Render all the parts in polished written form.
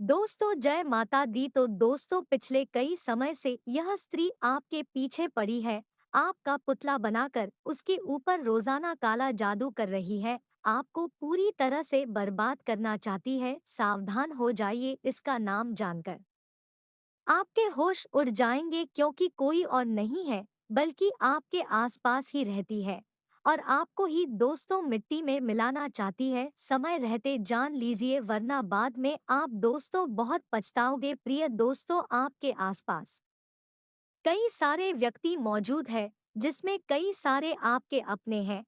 दोस्तों जय माता दी। तो दोस्तों पिछले कई समय से यह स्त्री आपके पीछे पड़ी है, आपका पुतला बनाकर उसके ऊपर रोजाना काला जादू कर रही है, आपको पूरी तरह से बर्बाद करना चाहती है। सावधान हो जाइए इसका नाम जानकर। आपके होश उड़ जाएंगे क्योंकि कोई और नहीं है बल्कि आपके आसपास ही रहती है और आपको ही दोस्तों मिट्टी में मिलाना चाहती है। समय रहते जान लीजिए वरना बाद में आप दोस्तों बहुत पछताओगे। प्रिय दोस्तों, आपके आसपास कई सारे व्यक्ति मौजूद है जिसमें कई सारे आपके अपने हैं,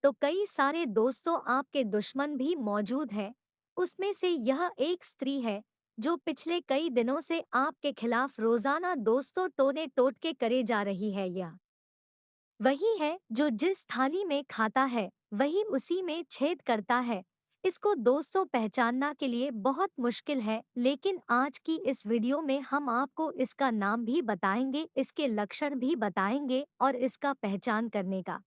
तो कई सारे दोस्तों आपके दुश्मन भी मौजूद हैं। उसमें से यह एक स्त्री है जो पिछले कई दिनों से आपके खिलाफ रोजाना दोस्तों टोने टोटके करे जा रही है। यह वही है जो जिस थाली में खाता है वही उसी में छेद करता है। इसको दोस्तों पहचानना के लिए बहुत मुश्किल है, लेकिन आज की इस वीडियो में हम आपको इसका नाम भी बताएंगे, इसके लक्षण भी बताएंगे और इसका पहचान करने का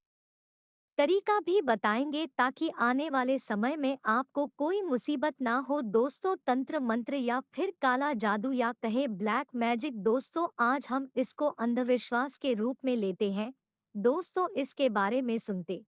तरीका भी बताएंगे ताकि आने वाले समय में आपको कोई मुसीबत ना हो। दोस्तों तंत्र मंत्र या फिर काला जादू या कहे ब्लैक मैजिक, दोस्तों आज हम इसको अंधविश्वास के रूप में लेते हैं। दोस्तों इसके बारे में सुनते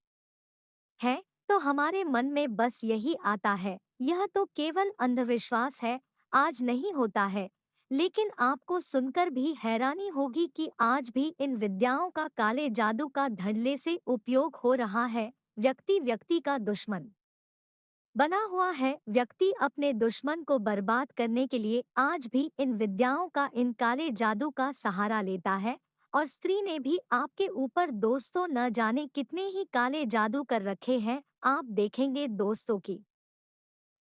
हैं तो हमारे मन में बस यही आता है, यह तो केवल अंधविश्वास है, आज नहीं होता है। लेकिन आपको सुनकर भी हैरानी होगी कि आज भी इन विद्याओं का काले जादू का धड़ल्ले से उपयोग हो रहा है। व्यक्ति व्यक्ति का दुश्मन बना हुआ है। व्यक्ति अपने दुश्मन को बर्बाद करने के लिए आज भी इन विद्याओं का, इन काले जादू का सहारा लेता है। और स्त्री ने भी आपके ऊपर दोस्तों न जाने कितने ही काले जादू कर रखे हैं। आप देखेंगे दोस्तों की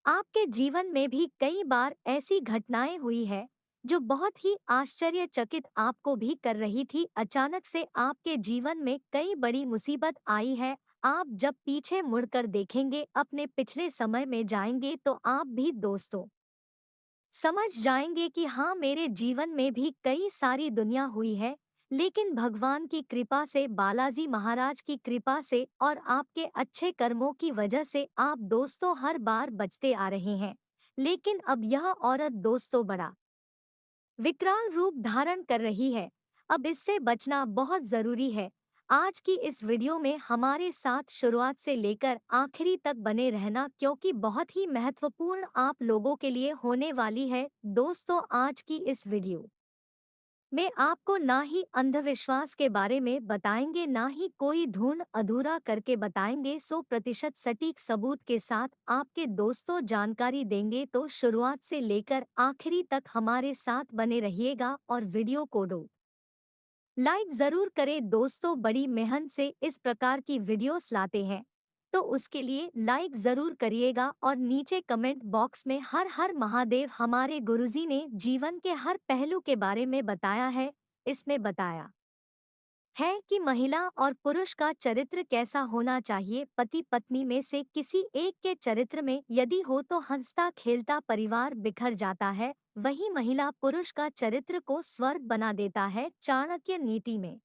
आपके जीवन में भी कई बार ऐसी घटनाएं हुई है जो बहुत ही आश्चर्यचकित आपको भी कर रही थी। अचानक से आपके जीवन में कई बड़ी मुसीबत आई है। आप जब पीछे मुड़कर देखेंगे, अपने पिछले समय में जाएंगे तो आप भी दोस्तों समझ जाएंगे कि हाँ, मेरे जीवन में भी कई सारी दुनिया हुई है, लेकिन भगवान की कृपा से, बालाजी महाराज की कृपा से और आपके अच्छे कर्मों की वजह से आप दोस्तों हर बार बचते आ रहे हैं। लेकिन अब यह औरत दोस्तों बड़ा विकराल रूप धारण कर रही है। अब इससे बचना बहुत जरूरी है। आज की इस वीडियो में हमारे साथ शुरुआत से लेकर आखिरी तक बने रहना, क्योंकि बहुत ही महत्वपूर्ण आप लोगों के लिए होने वाली है। दोस्तों आज की इस वीडियो में आपको ना ही अंधविश्वास के बारे में बताएंगे, ना ही कोई ढूंढ अधूरा करके बताएंगे, 100% सटीक सबूत के साथ आपके दोस्तों जानकारी देंगे। तो शुरुआत से लेकर आखिरी तक हमारे साथ बने रहिएगा और वीडियो को लाइक जरूर करें। दोस्तों बड़ी मेहनत से इस प्रकार की वीडियोस लाते हैं, तो उसके लिए लाइक जरूर करिएगा और नीचे कमेंट बॉक्स में हर हर महादेव। हमारे गुरुजी ने जीवन के हर पहलू के बारे में बताया है। इसमें बताया है कि महिला और पुरुष का चरित्र कैसा होना चाहिए। पति पत्नी में से किसी एक के चरित्र में यदि हो तो हंसता खेलता परिवार बिखर जाता है, वही महिला पुरुष का चरित्र को स्वर्ग बना देता है। चाणक्य नीति में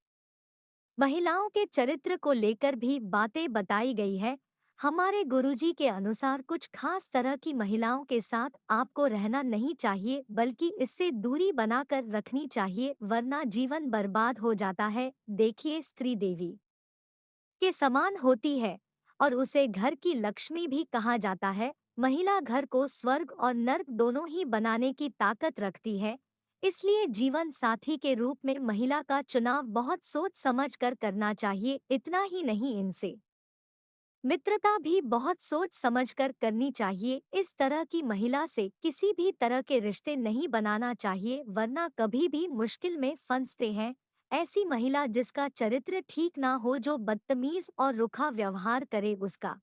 महिलाओं के चरित्र को लेकर भी बातें बताई गई है। हमारे गुरुजी के अनुसार कुछ खास तरह की महिलाओं के साथ आपको रहना नहीं चाहिए, बल्कि इससे दूरी बनाकर रखनी चाहिए, वरना जीवन बर्बाद हो जाता है। देखिए, स्त्री देवी के समान होती है और उसे घर की लक्ष्मी भी कहा जाता है। महिला घर को स्वर्ग और नर्क दोनों ही बनाने की ताकत रखती है। इसलिए जीवन साथी के रूप में महिला का चुनाव बहुत सोच समझ कर करना चाहिए। इतना ही नहीं, इनसे मित्रता भी बहुत सोच समझकर करनी चाहिए। इस तरह की महिला से किसी भी तरह के रिश्ते नहीं बनाना चाहिए, वरना कभी भी मुश्किल में फंसते हैं। ऐसी महिला जिसका चरित्र ठीक ना हो, जो बदतमीज और रुखा व्यवहार करे, उसका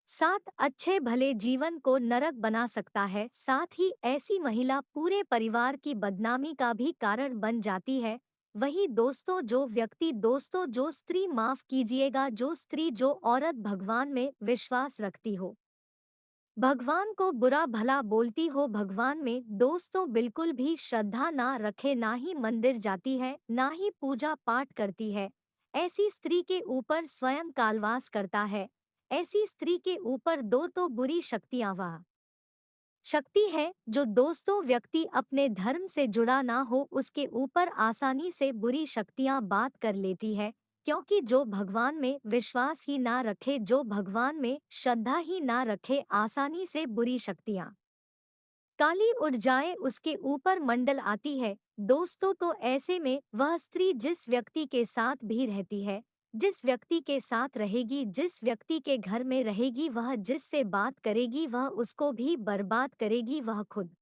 साथ अच्छे भले जीवन को नरक बना सकता है। साथ ही ऐसी महिला पूरे परिवार की बदनामी का भी कारण बन जाती है। वही दोस्तों जो व्यक्ति, दोस्तों जो स्त्री, माफ कीजिएगा, जो स्त्री, जो औरत भगवान में विश्वास रखती हो, भगवान को बुरा भला बोलती हो, भगवान में दोस्तों बिल्कुल भी श्रद्धा ना रखे, ना ही मंदिर जाती है, ना ही पूजा पाठ करती है, ऐसी स्त्री के ऊपर स्वयं कालवास करता है। ऐसी स्त्री के ऊपर दो तो बुरी शक्तियां वाह शक्ति है जो दोस्तों व्यक्ति अपने धर्म से जुड़ा ना हो उसके ऊपर आसानी से बुरी शक्तियां बात कर लेती है, क्योंकि जो भगवान में विश्वास ही ना रखे, जो भगवान में श्रद्धा ही ना रखे, आसानी से बुरी शक्तियां काली ऊर्जाएं उसके ऊपर मंडल आती है। दोस्तों तो ऐसे में वह स्त्री जिस व्यक्ति के साथ भी रहती है, जिस व्यक्ति के साथ रहेगी, जिस व्यक्ति के घर में रहेगी, वह जिससे बात करेगी वह उसको भी बर्बाद करेगी। वह खुद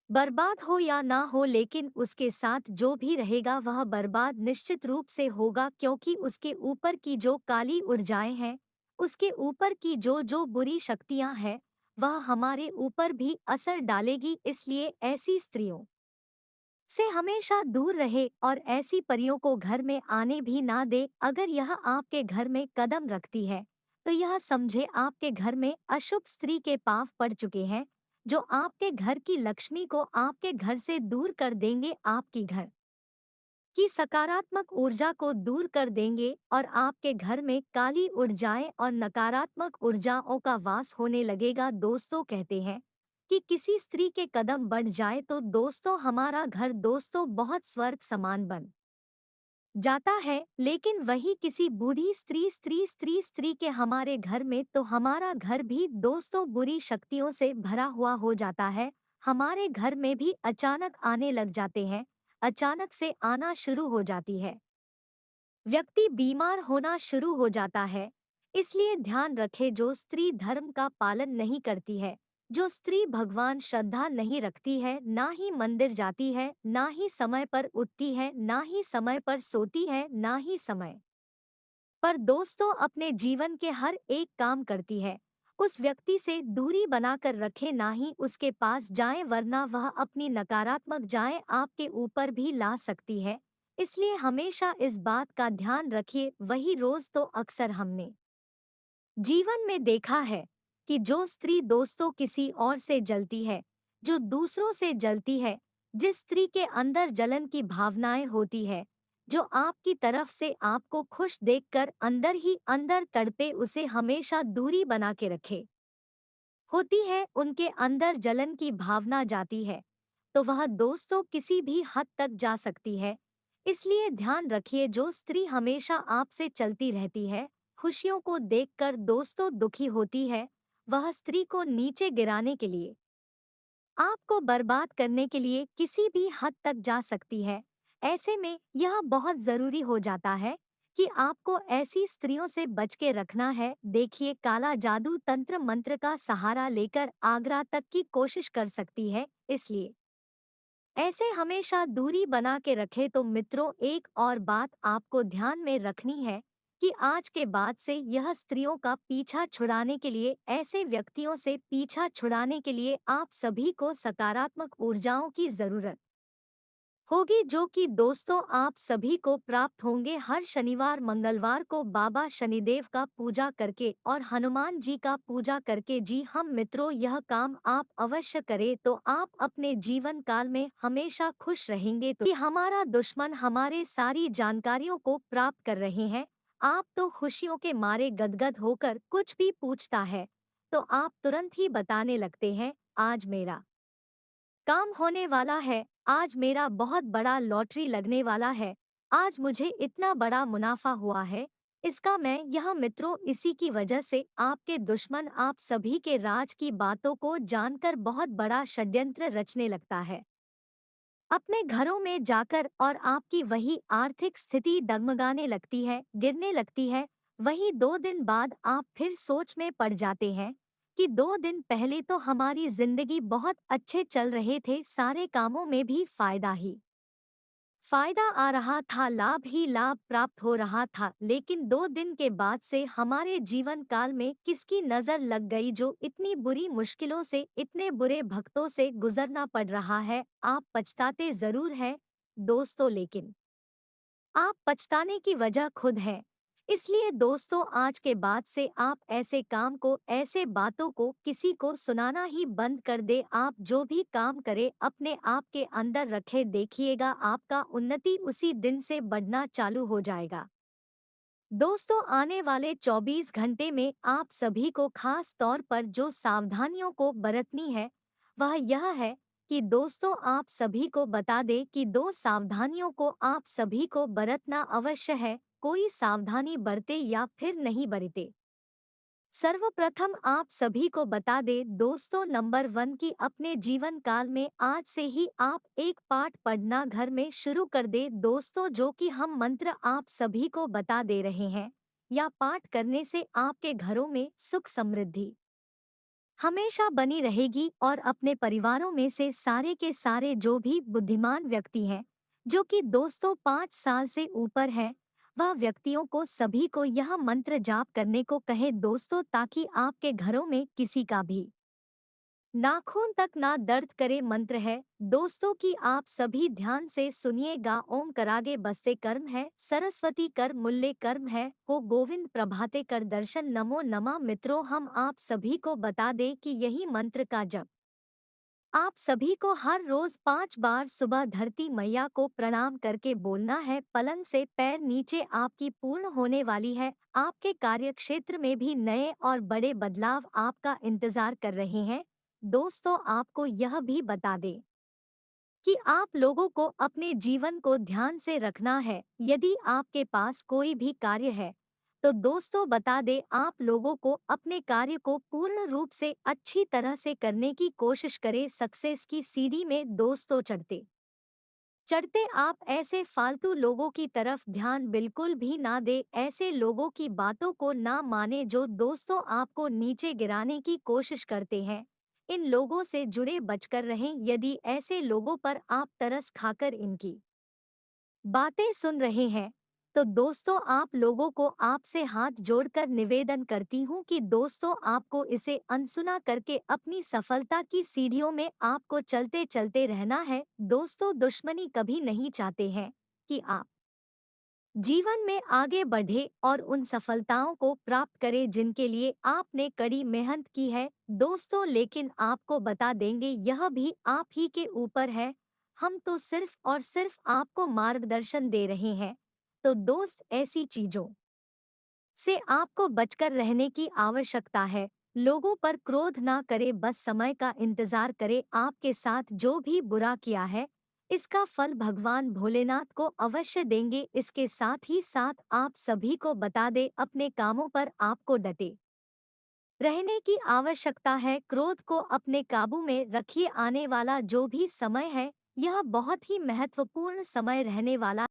बर्बाद हो या ना हो, लेकिन उसके साथ जो भी रहेगा वह बर्बाद निश्चित रूप से होगा, क्योंकि उसके ऊपर की जो काली ऊर्जाएं हैं, उसके ऊपर की जो जो बुरी शक्तियां हैं, वह हमारे ऊपर भी असर डालेगी। इसलिए ऐसी स्त्रियों से हमेशा दूर रहे और ऐसी परियों को घर में आने भी ना दे। अगर यह आपके घर में कदम रखती है तो यह समझे आपके घर में अशुभ स्त्री के पांव पड़ चुके हैं, जो आपके घर की लक्ष्मी को आपके घर से दूर कर देंगे, आपकी घर की सकारात्मक ऊर्जा को दूर कर देंगे और आपके घर में काली ऊर्जाएं और नकारात्मक ऊर्जाओं का वास होने लगेगा। दोस्तों कहते हैं कि किसी स्त्री के कदम बढ़ जाए तो दोस्तों हमारा घर दोस्तों बहुत स्वर्ग समान बन जाता है, लेकिन वही किसी बूढ़ी स्त्री के हमारे घर में तो हमारा घर भी दोस्तों बुरी शक्तियों से भरा हुआ हो जाता है। हमारे घर में भी अचानक आने लग जाते हैं, अचानक से आना शुरू हो जाती है, व्यक्ति बीमार होना शुरू हो जाता है। इसलिए ध्यान रखे, जो स्त्री धर्म का पालन नहीं करती है, जो स्त्री भगवान श्रद्धा नहीं रखती है, ना ही मंदिर जाती है, ना ही समय पर उठती है, ना ही समय पर सोती है, ना ही समय पर दोस्तों अपने जीवन के हर एक काम करती है, उस व्यक्ति से दूरी बनाकर रखे, ना ही उसके पास जाएं, वरना वह अपनी नकारात्मक जाएं आपके ऊपर भी ला सकती है। इसलिए हमेशा इस बात का ध्यान रखिए। वही रोज तो अक्सर हमने जीवन में देखा है कि जो स्त्री दोस्तों किसी और से जलती है, जो दूसरों से जलती है, जिस स्त्री के अंदर जलन की भावनाएं होती है, जो आपकी तरफ से आपको खुश देखकर अंदर ही अंदर तड़पे, उसे हमेशा दूरी बना के रखे होती है, उनके अंदर जलन की भावना जाती है तो वह दोस्तों किसी भी हद तक जा सकती है। इसलिए ध्यान रखिए, जो स्त्री हमेशा आपसे चलती रहती है, खुशियों को देखकर दोस्तों दुखी होती है, वह स्त्री को नीचे गिराने के लिए, आपको बर्बाद करने के लिए किसी भी हद तक जा सकती है। ऐसे में यह बहुत जरूरी हो जाता है कि आपको ऐसी स्त्रियों से बच के रखना है। देखिए, काला जादू तंत्र मंत्र का सहारा लेकर आगरा तक की कोशिश कर सकती है, इसलिए ऐसे हमेशा दूरी बना के रखे। तो मित्रों, एक और बात आपको ध्यान में रखनी है कि आज के बाद से यह स्त्रियों का पीछा छुड़ाने के लिए, ऐसे व्यक्तियों से पीछा छुड़ाने के लिए आप सभी को सकारात्मक ऊर्जाओं की जरूरत होगी, जो कि दोस्तों आप सभी को प्राप्त होंगे हर शनिवार मंगलवार को बाबा शनिदेव का पूजा करके और हनुमान जी का पूजा करके। जी हम मित्रों, यह काम आप अवश्य करें तो आप अपने जीवन काल में हमेशा खुश रहेंगे। तो कि हमारा दुश्मन हमारे सारी जानकारियों को प्राप्त कर रहे हैं, आप तो खुशियों के मारे गदगद होकर कुछ भी पूछता है तो आप तुरंत ही बताने लगते हैं, आज मेरा काम होने वाला है, आज मेरा बहुत बड़ा लॉटरी लगने वाला है, आज मुझे इतना बड़ा मुनाफा हुआ है। इसका मैं यह मित्रों, इसी की वजह से आपके दुश्मन आप सभी के राज की बातों को जानकर बहुत बड़ा षड्यंत्र रचने लगता है अपने घरों में जाकर, और आपकी वही आर्थिक स्थिति डगमगाने लगती है, गिरने लगती है। वही 2 दिन बाद आप फिर सोच में पड़ जाते हैं कि 2 दिन पहले तो हमारी जिंदगी बहुत अच्छे चल रहे थे, सारे कामों में भी फायदा आ रहा था, लाभ ही लाभ प्राप्त हो रहा था, लेकिन 2 दिन के बाद से हमारे जीवन काल में किसकी नजर लग गई, जो इतनी बुरी मुश्किलों से, इतने बुरे भक्तों से गुजरना पड़ रहा है। आप पछताते जरूर हैं दोस्तों, लेकिन आप पछताने की वजह खुद है। इसलिए दोस्तों, आज के बाद से आप ऐसे काम को, ऐसे बातों को किसी को सुनाना ही बंद कर दे। आप जो भी काम करे अपने आप के अंदर रखे, देखिएगा आपका उन्नति उसी दिन से बढ़ना चालू हो जाएगा। दोस्तों, आने वाले 24 घंटे में आप सभी को खास तौर पर जो सावधानियों को बरतनी है, वह यह है कि दोस्तों आप सभी को बता दें कि दो सावधानियों को आप सभी को बरतना अवश्य है, कोई सावधानी बरते या फिर नहीं बरते। सर्वप्रथम आप सभी को बता दे दोस्तों, नंबर 1 की अपने जीवन काल में आज से ही आप एक पाठ पढ़ना घर में शुरू कर दे दोस्तों, जो कि हम मंत्र आप सभी को बता दे रहे हैं। या पाठ करने से आपके घरों में सुख समृद्धि हमेशा बनी रहेगी और अपने परिवारों में से सारे के सारे जो भी बुद्धिमान व्यक्ति हैं, जो कि दोस्तों 5 साल से ऊपर हैं, वह व्यक्तियों को सभी को यह मंत्र जाप करने को कहे दोस्तों, ताकि आपके घरों में किसी का भी नाखून तक ना दर्द करे। मंत्र है दोस्तों कि आप सभी ध्यान से सुनिएगा। ओम करागे बस्ते कर्म है, सरस्वती कर मूल्य कर्म है, हो गोविंद प्रभाते कर दर्शन, नमो नमः। मित्रों, हम आप सभी को बता दें कि यही मंत्र का जप आप सभी को हर रोज 5 बार सुबह धरती मैया को प्रणाम करके बोलना है। पलंग से पैर नीचे आपकी पूर्ण होने वाली है। आपके कार्य क्षेत्र में भी नए और बड़े बदलाव आपका इंतजार कर रहे हैं। दोस्तों, आपको यह भी बता दें कि आप लोगों को अपने जीवन को ध्यान से रखना है। यदि आपके पास कोई भी कार्य है तो दोस्तों बता दे आप लोगों को अपने कार्य को पूर्ण रूप से अच्छी तरह से करने की कोशिश करें। सक्सेस की सीढ़ी में दोस्तों चढ़ते चढ़ते आप ऐसे फालतू लोगों की तरफ ध्यान बिल्कुल भी ना दे, ऐसे लोगों की बातों को ना माने जो दोस्तों आपको नीचे गिराने की कोशिश करते हैं। इन लोगों से जुड़े बचकर रहें। यदि ऐसे लोगों पर आप तरस खाकर इनकी बातें सुन रहे हैं तो दोस्तों आप लोगों को आपसे हाथ जोड़कर निवेदन करती हूँ कि दोस्तों आपको इसे अनसुना करके अपनी सफलता की सीढ़ियों में आपको चलते चलते रहना है। दोस्तों, दुश्मनी कभी नहीं चाहते हैं कि आप जीवन में आगे बढ़े और उन सफलताओं को प्राप्त करें जिनके लिए आपने कड़ी मेहनत की है। दोस्तों, लेकिन आपको बता देंगे यह भी आप ही के ऊपर है। हम तो सिर्फ और सिर्फ आपको मार्गदर्शन दे रहे हैं। तो दोस्त, ऐसी चीजों से आपको बचकर रहने की आवश्यकता है। लोगों पर क्रोध ना करे, बस समय का इंतजार करे। आपके साथ जो भी बुरा किया है इसका फल भगवान भोलेनाथ को अवश्य देंगे। इसके साथ ही साथ आप सभी को बता दे अपने कामों पर आपको डटे रहने की आवश्यकता है। क्रोध को अपने काबू में रखिए। आने वाला जो भी समय है यह बहुत ही महत्वपूर्ण समय रहने वाला